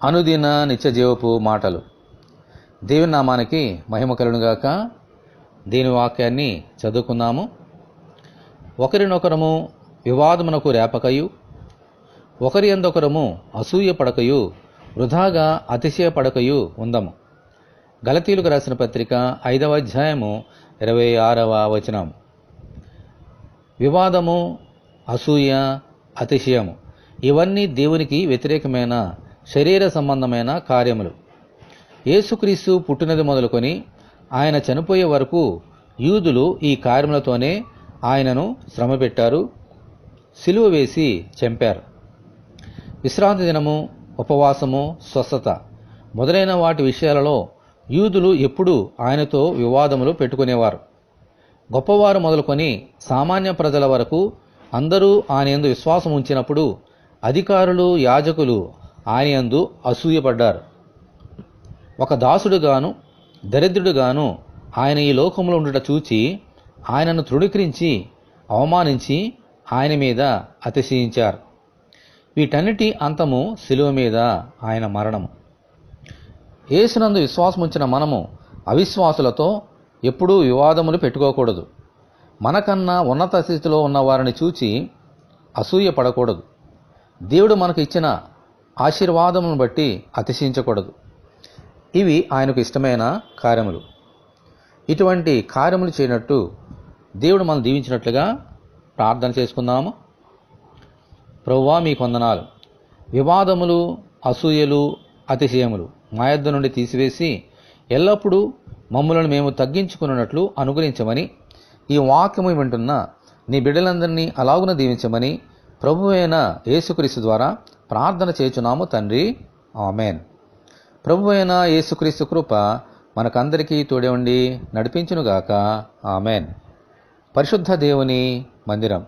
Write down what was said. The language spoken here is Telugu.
అనుదిన నిత్యజీవపు మాటలు. దేవుని నామానికి మహిమ కలుగునుగాక. దీని వాక్యాన్ని చదువుకుందాము. ఒకరినొకరము వివాదమునకు రేపకయు, ఒకరి యందొకరము అసూయ పడకయు, వృధాగా అతిశయపడకయు ఉందము. గలతీయులకు రాసిన పత్రిక 5వ అధ్యాయము 26వ వచనం. వివాదము, అసూయ, అతిశయము ఇవన్నీ దేవునికి వ్యతిరేకమైన శరీర సంబంధమైన కార్యములు. యేసుక్రీస్తు పుట్టినది మొదలుకొని ఆయన చనిపోయే వరకు యూదులు ఈ కార్యములతోనే ఆయనను శ్రమపెట్టారు, సిలువ వేసి చంపారు. విశ్రాంతి దినము, ఉపవాసము, స్వస్థత మొదలైన వాటి విషయాలలో యూదులు ఎప్పుడూ ఆయనతో వివాదములు పెట్టుకునేవారు. గొప్పవారు మొదలుకొని సామాన్య ప్రజల వరకు అందరూ ఆయన యందు విశ్వాసం ఉంచినప్పుడు అధికారులు, యాజకులు ఆయన యందు అసూయపడ్డారు. ఒక దాసుడుగాను దరిద్రుడుగాను ఆయన ఈ లోకంలో ఉండుట చూచి ఆయనను తృణీకరించి అవమానించి ఆయన మీద అతిశయించారు. వీటన్నిటి అంతము శిలువ మీద ఆయన మరణము. యేసునందు విశ్వాసముంచిన మనము అవిశ్వాసులతో ఎప్పుడూ వివాదములు పెట్టుకోకూడదు. మనకన్నా ఉన్నత స్థితిలో ఉన్నవారిని చూచి అసూయ పడకూడదు. దేవుడు మనకు ఇచ్చిన ఆశీర్వాదములను బట్టి అతిశయించకూడదు. ఇవి ఆయనకు ఇష్టమైన కార్యములు. ఇటువంటి కార్యములు చేయనట్టు దేవుడు మనం దీవించినట్లుగా ప్రార్థన చేసుకుందాము. ప్రభువా, మీకు వందనాలు. వివాదములు, అసూయలు, అతిశయములు మా యొద్ద నుండి తీసివేసి ఎల్లప్పుడూ మమ్ములను మేము తగ్గించుకున్నట్లు అనుగ్రహించమని, ఈ వాక్యము వింటున్న నీ బిడ్డలందరినీ అలాగున దీవించమని ప్రభువైన యేసుక్రీస్తు ద్వారా ప్రార్థన చేయుచున్నాము తండ్రి. ఆమెన్. ప్రభువైన యేసుక్రీస్తు కృప మనకందరికీ తోడే ఉండి నడిపించునుగాక. ఆమెన్. పరిశుద్ధ దేవుని మందిరం.